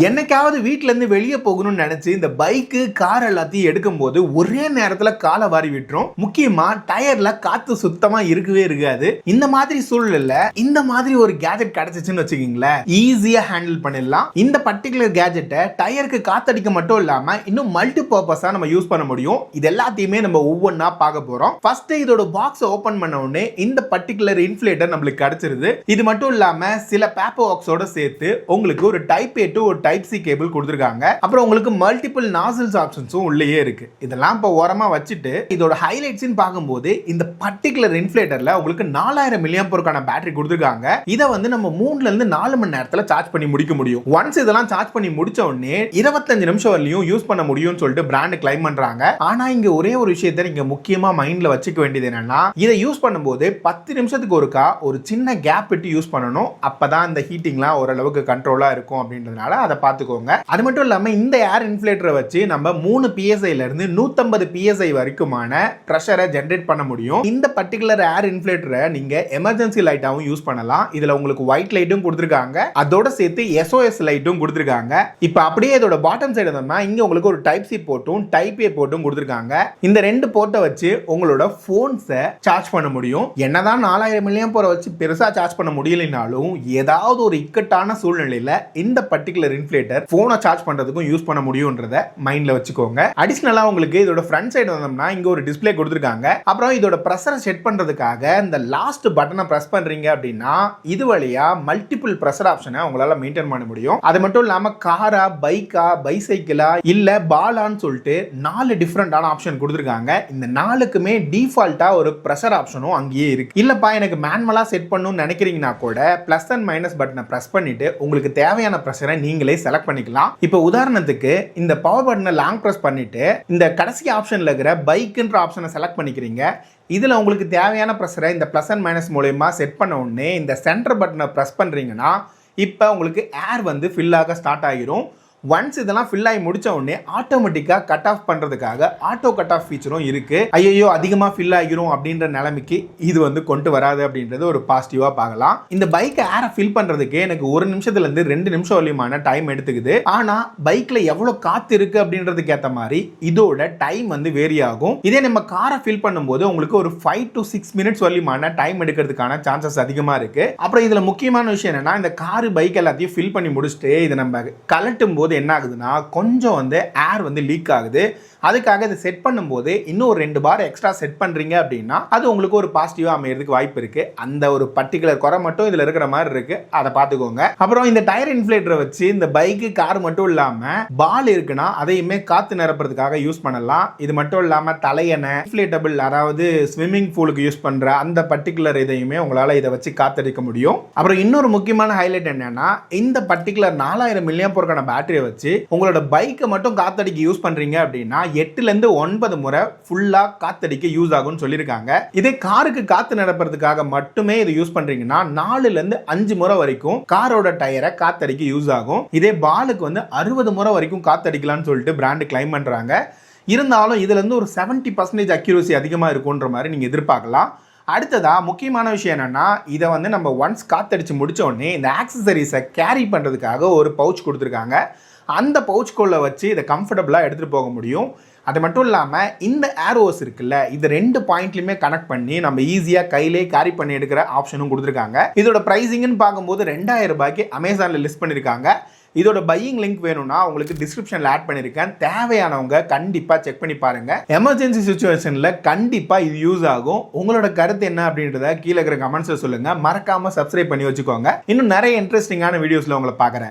என்னைக்காவது வீட்ல இருந்து வெளியே போகணும்னு நினைச்சு இந்த பைக்கு கார் எல்லாத்தையும் எடுக்கும் போது ஒரே நேரத்துல காலை வாரி விட்டுரும். முக்கியமா டயர்ல காத்து சுத்தமா இருக்கவே இருக்காது. இந்த மாதிரி சூழல்ல இந்த மாதிரி ஒரு கேஜெட் கிடைச்சிச்சுன்னு வச்சுக்கீங்களேன், ஈஸியா ஹேண்டில் பண்ணிடலாம். இந்த பர்டிகுலர் கேஜெட்டை டயருக்கு காத்தடிக்க மட்டும் இல்லாம இன்னும் மல்டி பர்பஸா நம்ம யூஸ் பண்ண முடியும். இது எல்லாத்தையுமே நம்ம ஒவ்வொன்றா பார்க்க போறோம். ஃபர்ஸ்ட் இதோட பாக்ஸ் ஓபன் பண்ண உடனே இந்த பர்டிகுலர் இன்ஃப்ளேட்டர் நம்மளுக்கு கிடைச்சிருது. இது மட்டும் இல்லாம சில பேப்பர் பாக்ஸோட சேர்த்து உங்களுக்கு ஒரு டைப் ஏ டு ஒரு டைப் சி கேபிள் கொடுத்திருக்காங்க. அப்புறம் உங்களுக்கு மல்டிபிள் நாசில்ஸ் ஆப்ஷன்ஸும் உள்ளேயே இருக்கு. இதெல்லாம் இப்ப ஓரமா வச்சுட்டு இதோட ஹைலைட்ஸ் பார்க்கும்போது இந்த பர்டிகுலர் இன்ஃப்ளேட்டர்ல உங்களுக்கு 4000 mAh பேட்டரி கொடுத்திருக்காங்க. இதை வந்து நம்ம 3ல இருந்து 4 மணி நேரத்துல சார்ஜ் பண்ணி முடிக்க முடியும். ஒன்ஸ் இதெல்லாம் சார்ஜ் பண்ணி முடிச்ச உடனே 25 நிமிஷம் வரலையும் யூஸ் பண்ண முடியும்னு சொல்லிட்டு பிராண்ட் கிளைம் பண்றாங்க. ஆனா இங்க ஒரே ஒரு விஷயத்தை நீங்க முக்கியமா மைண்ட்ல வச்சுக்க வேண்டியது என்னன்னா, இதை யூஸ் பண்ணும்போது 10 நிமிஷத்துக்கு ஒருக்கா ஒரு சின்ன கேப் விட்டு யூஸ் பண்ணணும். அப்பதான் இந்த ஹீட்டிங்லாம் ஓரளவுக்கு கண்ட்ரோலா இருக்கும் அப்படின்றதுனால அதை பார்த்துக்கோங்க. அது மட்டும் இல்லாம இந்த ஏர் இன்ஃப்ளேட்டரை வச்சு நம்ம 3 PSI இருந்து 150 PSI வரைக்குமான பிரஷரை ஜெனரேட் பண்ண முடியும். இந்த பர்டிகுலர் ஏர் இன்ஃப்ளேட்டரை நீங்க எமர்ஜென்சி லைட்டாவும் யூஸ் பண்ணலாம். இதுல உங்களுக்கு ஒயிட் லைட்டும் கொடுத்திருக்காங்க, அதோட சேர்த்து SOS லைட்டும் கொடுத்திருக்காங்க. இப்போ அப்படியே இதோட பாட்டம் சைடு வந்தோம்னா இங்க உங்களுக்கு ஒரு டைப் சி போர்ட்டும் டைப் ஏ போர்ட்டும் கொடுத்திருக்காங்க. இந்த ரெண்டு போர்ட்டை வச்சு உங்களோட போன்ஸை சார்ஜ் பண்ண முடியும். என்னதான் 4000 mAh வச்சு பெருசா சார்ஜ் பண்ண முடியலனாலும் ஏதாவது ஒரு இக்கட்டான சூழ்நிலையில இந்த பர்டிகுலர் இன்ஃப்ளேட்டர் போனை சார்ஜ் பண்றதுக்கும் யூஸ் பண்ண முடியும்ன்றத மைண்ட்ல வச்சுக்கோங்க. அடிஷனலா உங்களுக்கு இதோட ஃப்ரண்ட் சைடு வந்தோம்னா இங்க ஒரு டிஸ்ப்ளே கொடுத்திருக்காங்க. அப்புறம் இதோட பிரஷரை செட் பண்றதுக்காக இந்த லாஸ்ட் பட்டனை பிரஸ் பண்றீங்க அப்படின்னா இது வழியா மல்டிபிள் பிரஷர் ஆப்ஷனை உங்களால மெயின்டைன் பண்ண முடியும். அது மட்டும் இல்லாம காரா, பைக்கா, பைசைக்கிளா இல்ல பாலான்னு சொல்லிட்டு 4 டிஃபரெண்டான ஆப்ஷன் கொடுத்திருக்காங்க. இந்த 4க்குமே டிஃபால்ட்டா ஒரு பிரஷர் ஆப்ஷனும் அங்கேயே இருக்கு. இல்லப்பா எனக்கு மேனுவலா செட் பண்ணணும்னு நினைக்கிறீங்கன்னா கூட பிளஸ் அண்ட் மைனஸ் பட்டனை பிரஸ் பண்ணிட்டு உங்களுக்கு தேவையான பிரஷரை நீங்களே செலக்ட் பண்ணிக்கலாம். இப்போ உதாரணத்துக்கு இந்த பவர் பட்டனை லாங் பிரஸ் பண்ணிட்டு இந்த கடைசி ஆப்ஷன்ல இருக்கிற பைக்ன்ற ஆப்ஷனை செலக்ட் பண்ணிக்கிறீங்க. இதுல உங்களுக்கு தேவையான பிரஷரை இந்த பிளஸ் அண்ட் மைனஸ் மூலமா செட் பண்ண உடனே இந்த சென்டர் பட்டனை பிரஸ் பண்றீங்கன்னா இப்போ உங்களுக்கு ஏர் வந்து ஃபில் ஆக ஸ்டார்ட் ஆகிரும். ஒன்ஸ் இதெல்லாம் ஃபில் ஆகி முடிச்ச உடனே ஆட்டோமேட்டிக்கா கட் ஆஃப் பண்றதுக்காக ஆட்டோ கட் ஆஃப் ஃபீச்சரும் இருக்கு. ஐயோ அதிகமா ஃபில் ஆகிரும் அப்படின்ற நிலைமைக்கு இது வந்து கொண்டு வராது அப்படின்றது ஒரு பாசிட்டிவா பார்க்கலாம். இந்த பைக்கை ஏரை ஃபில் பண்றதுக்கு எனக்கு 1 நிமிஷத்துல இருந்து 2 நிமிஷம் வரையுமான டைம் எடுத்துக்குது. ஆனா பைக்ல எவ்வளவு காத்து இருக்கு அப்படின்றதுக்கு ஏற்ற மாதிரி இதோட டைம் வந்து வேரி ஆகும். இதே நம்ம காரை ஃபில் பண்ணும்போது உங்களுக்கு ஒரு 5 to 6 மினிட்ஸ் வரையுமான டைம் எடுக்கிறதுக்கான சான்சஸ் அதிகமா இருக்கு. அப்புறம் இதுல முக்கியமான விஷயம் என்னன்னா, இந்த காரு பைக் எல்லாத்தையும் ஃபில் பண்ணி முடிச்சுட்டு இதை நம்ம கலட்டும் போது என்ன ஆகுதுன்னா கொஞ்சம் வந்து ஏர் வந்து லீக் ஆகுது. அதுக்காக இதை செட் பண்ணும்போது இன்னும் ஒரு 2 பார் எக்ஸ்ட்ரா செட் பண்றீங்க அப்படின்னா அது உங்களுக்கு ஒரு பாசிட்டிவா அமையறதுக்கு வாய்ப்பு இருக்கு. அந்த ஒரு பர்டிகுலர் குறை மட்டும் இதுல இருக்கிற மாதிரி இருக்கு, அதை பார்த்துக்கோங்க. அப்புறம் இந்த டயர் இன்ஃப்ளேட்டரை வச்சு இந்த பைக்கு கார் மட்டும் இல்லாம பால் இருக்குன்னா அதையுமே காத்து நிரப்புறதுக்காக யூஸ் பண்ணலாம். இது மட்டும் இல்லாம தலையணை, இன்ஃப்ளேட்டபிள், அதாவது ஸ்விம்மிங் பூலுக்கு யூஸ் பண்ற அந்த பர்டிகுலர் இதையுமே உங்களால இதை வச்சு காத்தடிக்க முடியும். அப்புறம் இன்னொரு முக்கியமான ஹைலைட் என்னன்னா, இந்த பர்டிகுலர் 4000 mAh பேட்டரியை வச்சு உங்களோட பைக்கை மட்டும் காத்தடிக்க யூஸ் பண்றீங்க அப்படின்னா 8ல இருந்து 9 முறை ஃபுல்லா காத்தடிக்க யூஸ் ஆகும்னு சொல்லியிருக்காங்க. இதே காருக்கு காத்து நிரப்புறதுக்காக மட்டுமே இதை யூஸ் பண்றீங்கன்னா 4ல இருந்து 5 முறை வரைக்கும் காரோட டயரை காத்தடிக்க யூஸ் ஆகும். இதே பாலுக்கு வந்து 60 முறை வரைக்கும் காத்தடிக்கலாம்னு சொல்லிட்டு பிராண்ட் கிளைம் பண்றாங்க. இருந்தாலும் இதுல இருந்து ஒரு 70% அக்யூரசி அதிகமா இருக்கும்ன்ற மாதிரி நீங்க எதிர்பார்க்கலாம். அடுத்ததா முக்கியமான விஷயம் என்னன்னா, இதை வந்து நம்ம ஒன்ஸ் காத்தடிச்சு முடிச்ச உடனே இந்த ஆக்சசரிஸை கேரி பண்றதுக்காக ஒரு பவுச் கொடுத்துருக்காங்க. அந்த பவுச்குள்ள வச்சு இதை கம்ஃபர்டபுளாக எடுத்துகிட்டு போக முடியும். அது மட்டும் இல்லாமல் இந்த ஏரோஸ் இருக்குல்ல, இது 2 பாயிண்ட்லையுமே கனெக்ட் பண்ணி நம்ம ஈஸியாக கையிலே கேரி பண்ணி எடுக்கிற ஆப்ஷனும் கொடுத்துருக்காங்க. இதோட ப்ரைஸிங்னு பார்க்கும்போது 2000 ரூபாய்க்கு அமேசானில் லிஸ்ட் பண்ணியிருக்காங்க. இதோட பையிங் லிங்க் வேணும்னா உங்களுக்கு டிஸ்கிரிப்ஷனில் ஆட் பண்ணியிருக்கேன். தேவையானவங்க கண்டிப்பாக செக் பண்ணி பாருங்க. எமர்ஜென்சி சுச்சுவேஷனில் கண்டிப்பாக இது யூஸ் ஆகும். உங்களோட கருத்து என்ன அப்படின்றத கீழே இருக்கிற கமெண்ட்ஸில் சொல்லுங்க. மறக்காம சப்ஸ்கிரைப் பண்ணி வச்சுக்கோங்க. இன்னும் நிறைய இன்ட்ரெஸ்டிங்கான வீடியோஸில் உங்களை பார்க்குறேன்.